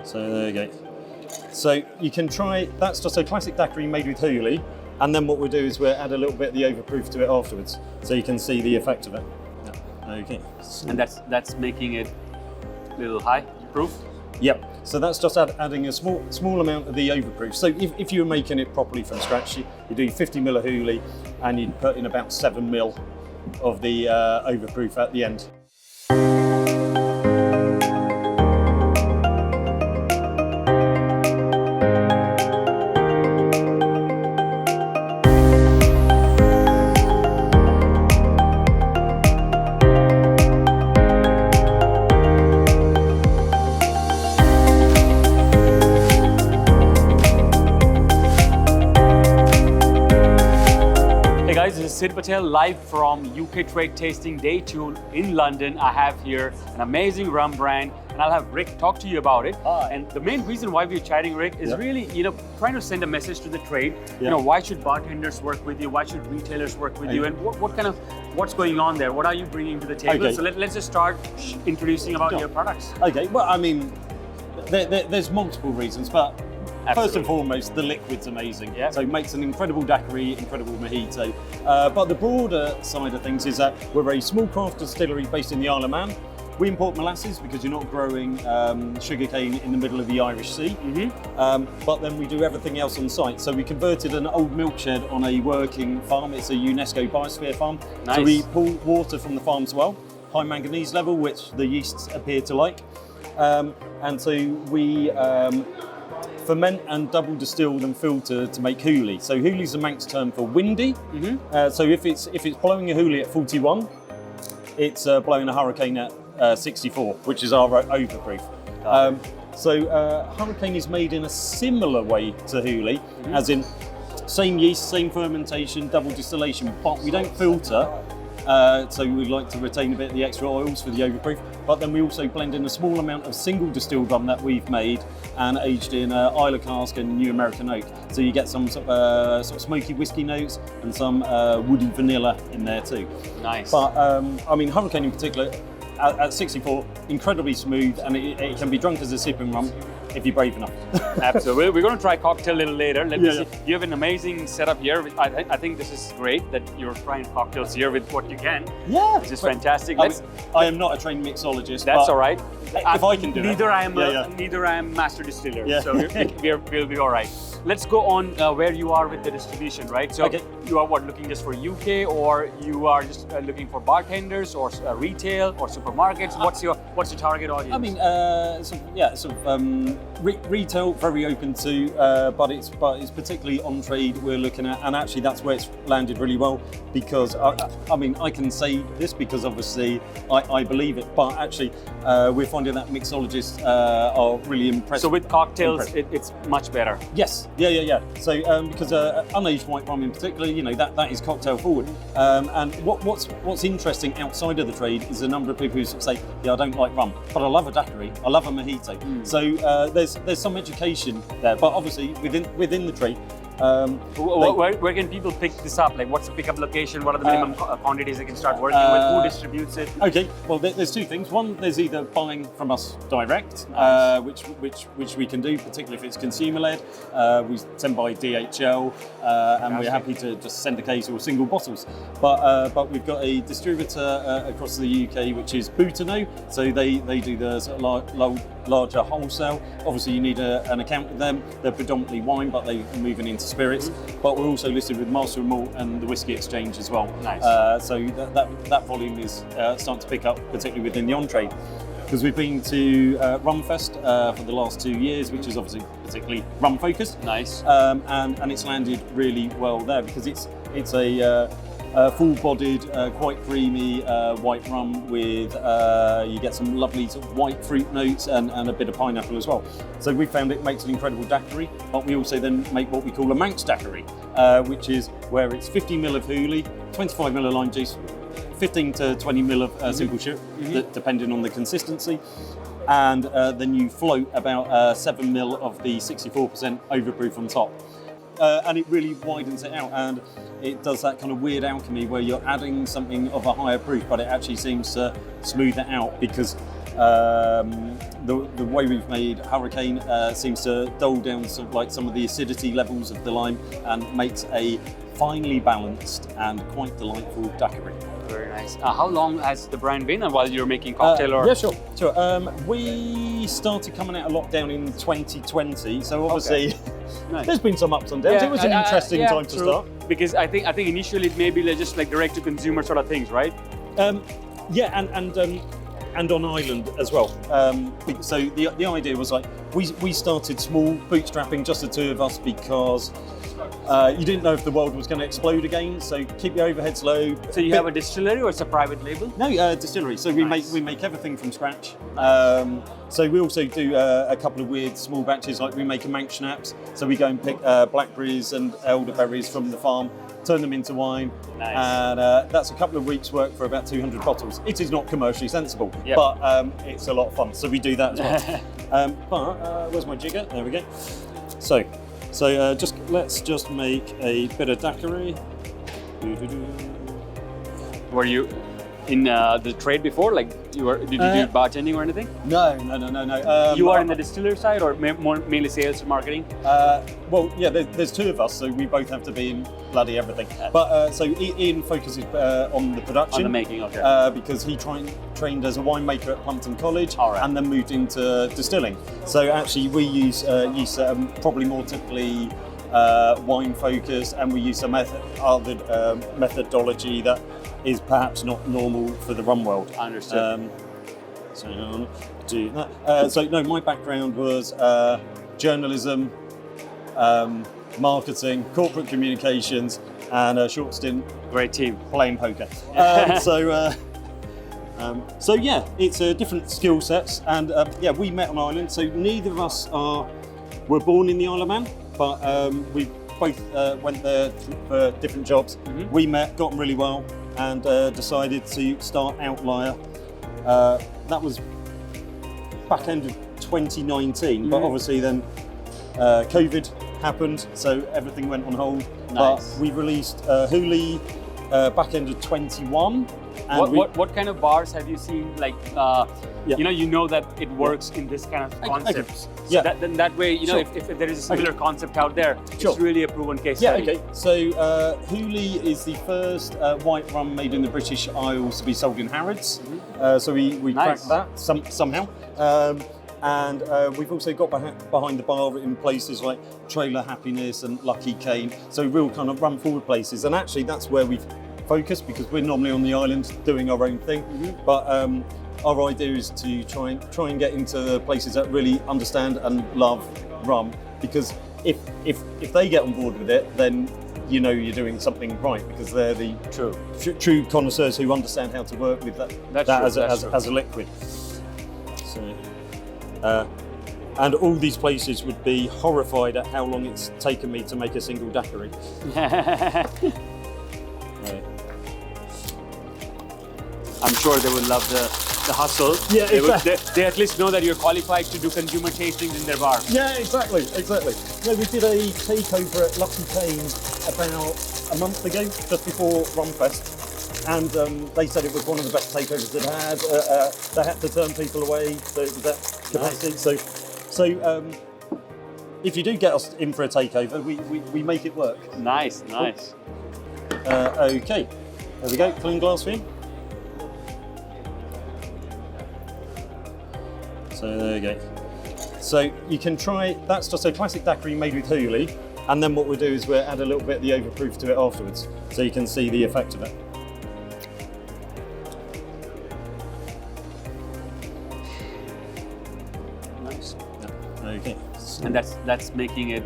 So there you go. So you can try, that's just a classic daiquiri made with Hooley, and then what we'll do is we'll add a little bit of the overproof to it afterwards, so you can see the effect of it. Yeah. Okay. And that's making it a little high proof? Yep. So that's just adding a small amount of the overproof. So if you were making it properly from scratch, you do 50 ml of Hooley, and you'd put in about 7 ml of the overproof at the end. This is Sid Patel live from UK Trade Tasting Day 2 in London. I have here an amazing rum brand, and I'll have Rick talk to you about it. And the main reason why we're chatting, Rick, is really, trying to send a message to the trade. Why should bartenders work with you? Why should retailers work with you? And what's going on there? What are you bringing to the table? Okay. So let's just start introducing about your products. Okay. Well, I mean, there's multiple reasons, but first and foremost, the liquid's amazing. Yeah. So it makes an incredible daiquiri, incredible mojito. But the broader side of things is that we're a small craft distillery based in the Isle of Man. We import molasses because you're not growing sugarcane in the middle of the Irish Sea. But then we do everything else on site. So we converted an old milk shed on a working farm. It's a UNESCO biosphere farm. Nice. So we pull water from the farm as well, high manganese level, which the yeasts appear to like. And so we ferment and double distill and filter to make Hooley. So Hooley's a Manx term for windy. So if it's blowing a Hooley at 41, it's blowing a hurricane at 64, which is our overproof. So hurricane is made in a similar way to Hooley, as in same yeast, same fermentation, double distillation, but we don't filter. So we like to retain a bit of the extra oils for the overproof, but then we also blend in a small amount of single distilled rum that we've made and aged in Islay cask and New American oak. So you get some sort of smoky whiskey notes and some woody vanilla in there too. Nice. But I mean, Hurricane in particular, at 64, incredibly smooth, and it can be drunk as a sipping rum if you're brave enough. Absolutely. We're going to try cocktail a little later. Let me see. You have an amazing setup here. I think this is great that you're trying cocktails here with what you can. Yeah. Which is fantastic. I am not a trained mixologist. That's all right. If I can do neither it. Neither I am master distiller. Yeah. So we'll be all right. Let's go on where you are with the distribution, right? So you are looking just for UK, or you are just looking for bartenders or retail or supermarkets? What's your target audience? I mean, retail very open to, but it's particularly on trade we're looking at, and actually that's where it's landed really well, because I mean, I can say this because obviously I believe it, but actually we're finding that mixologists are really impressed. So with cocktails, it's much better. Yes. Yeah. So because unaged white rum in particular, that is cocktail forward. And what's interesting outside of the trade is the number of people who sort of say, yeah, I don't like rum, but I love a daiquiri, I love a mojito. So there's some education there, but obviously within the trade. Where can people pick this up? Like, what's the pickup location? What are the minimum quantities they can start working with? Who distributes it? Okay, well, there's two things. One, there's either buying from us direct, which we can do, particularly if it's consumer-led. We send by DHL, and we're happy to just send a case or single bottles. But we've got a distributor across the UK, which is Boutano. So they do the sort of larger wholesale. Obviously, you need an account with them. They're predominantly wine, but they're moving into spirits. But we're also listed with Master and Malt and the Whisky Exchange as well. Nice. So that volume is starting to pick up, particularly within the on-trade. Because we've been to Rumfest for the last 2 years, which is obviously particularly rum focused. Nice. And it's landed really well there because it's a full-bodied, quite creamy white rum with, you get some lovely sort of white fruit notes and a bit of pineapple as well. So we found it makes an incredible daiquiri, but we also then make what we call a Manx daiquiri, which is where it's 50 ml of Hooley, 25 ml of lime juice, 15 to 20 ml of simple sugar, depending on the consistency. And then you float about 7 ml of the 64% overproof on top. And it really widens it out, and it does that kind of weird alchemy where you're adding something of a higher proof, but it actually seems to smooth it out because the way we've made Hurricane seems to dull down some of the acidity levels of the lime and makes a finely balanced and quite delightful daiquiri. Very nice. How long has the brand been, and while you're making cocktail? Yeah, sure. We started coming out of lockdown in 2020, so obviously Nice. there's been some ups and downs. It was an interesting time to start. Because I think initially it may be just like direct to consumer sort of things, right? Yeah, and on island as well. So the idea was like we started small, bootstrapping, just the two of us, because you didn't know if the world was going to explode again. So keep your overheads low. So you have a distillery, or it's a private label? No, distillery. So we make everything from scratch. So we also do a couple of weird small batches, like we make a Manx schnapps. So we go and pick blackberries and elderberries from the farm, turn them into wine, and that's a couple of weeks' work for about 200 bottles. It is not commercially sensible, but it's a lot of fun. So we do that as well. But where's my jigger? There we go. So let's just make a bit of daiquiri. Were you in the trade before? Like did you do bartending or anything? No. You are in the distiller side, or mainly sales and marketing? Well, yeah, there's two of us, so we both have to be in bloody everything. But so Ian focuses on the production. On the making, okay. Because he trained as a winemaker at Plumpton College, right. and then moved into distilling. So actually we use yeast that are probably more typically wine focused, and we use some methodology that is perhaps not normal for the rum world. Understood. So do that. So no, my background was journalism, marketing, corporate communications, and a short stint. Great team. Playing poker. So yeah, it's different skill sets, and yeah, we met on Ireland. So neither of us were born in the Isle of Man, but we both went there for different jobs. Mm-hmm. We met, got on really well, and decided to start Outlier. That was back end of 2019, but obviously then COVID happened, so everything went on hold. Nice. But we released Hooli back end of 21. And what kind of bars have you seen? Like, you know that it works in this kind of concept. So then that way, if there is a similar concept out there, it's really a proven case study. Yeah, okay. So Hooli is the first white rum made in the British Isles to be sold in Harrods. Mm-hmm. So we cracked that somehow. And we've also got behind the bar in places like Trailer Happiness and Lucky Cane. So real kind of run forward places. And actually that's where we've focused, because we're normally on the island doing our own thing. Mm-hmm. But our idea is to try and get into places that really understand and love rum, because if they get on board with it, then you're doing something right, because they're the true connoisseurs who understand how to work with that as a liquid. So, and all these places would be horrified at how long it's taken me to make a single daiquiri. I'm sure they would love the hustle. Yeah, exactly. They at least know that you're qualified to do consumer tastings in their bar. Yeah, exactly. No, we did a takeover at Lucky Cane about a month ago, just before Rumfest, and they said it was one of the best takeovers they'd had. They had to turn people away, so it was that capacity. Nice. So if you do get us in for a takeover, we make it work. Nice. Okay, there we go. Clean glass for you. So there you go. So you can try, that's just a classic daiquiri made with Hooli, and then what we'll do is we'll add a little bit of the overproof to it afterwards, so you can see the effect of it. Nice. Yeah. Okay. So, and that's making it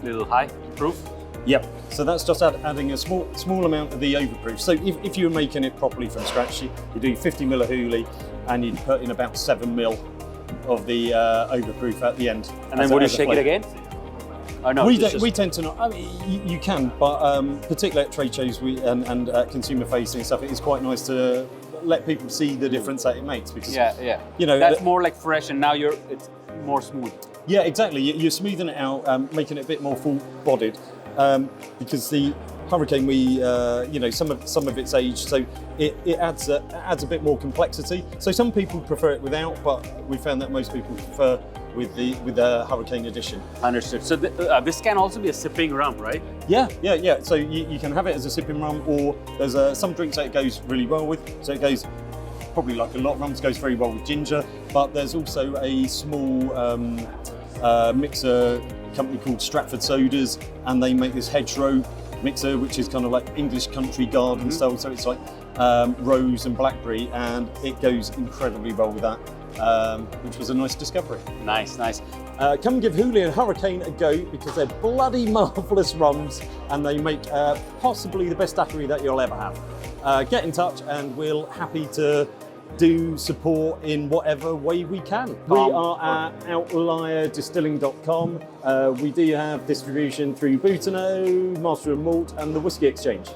a little high proof? Yep. So that's just adding a small amount of the overproof. So if you were making it properly from scratch, you do 50 ml of Hooli, and you'd put in about 7 ml of the overproof at the end. And then would you shake it again? Oh, no, we tend to not. I mean, you can, but particularly at trade shows and consumer facing stuff, it is quite nice to let people see the difference that it makes, because that's more like fresh, and now it's more smooth. Yeah, exactly. You're smoothing it out, making it a bit more full-bodied. because the Hurricane, some of it's aged, so it adds a bit more complexity. So some people prefer it without, but we found that most people prefer with the Hurricane edition. Understood. So this can also be a sipping rum, right? Yeah. So you can have it as a sipping rum, or there's some drinks that it goes really well with. So it goes probably like a lot of rums, goes very well with ginger. But there's also a small mixer company called Stratford Sodas, and they make this hedgerow mixer, which is kind of like English country garden style. So it's like rose and blackberry, and it goes incredibly well with that, which was a nice discovery. Nice. Come and give Hooley and Hurricane a go, because they're bloody marvellous rums, and they make possibly the best daiquiri that you'll ever have. Get in touch, and we're happy to do support in whatever way we can. We are at outlierDistilling.com. We do have distribution through Boutonnot, Master and Malt, and the Whisky Exchange.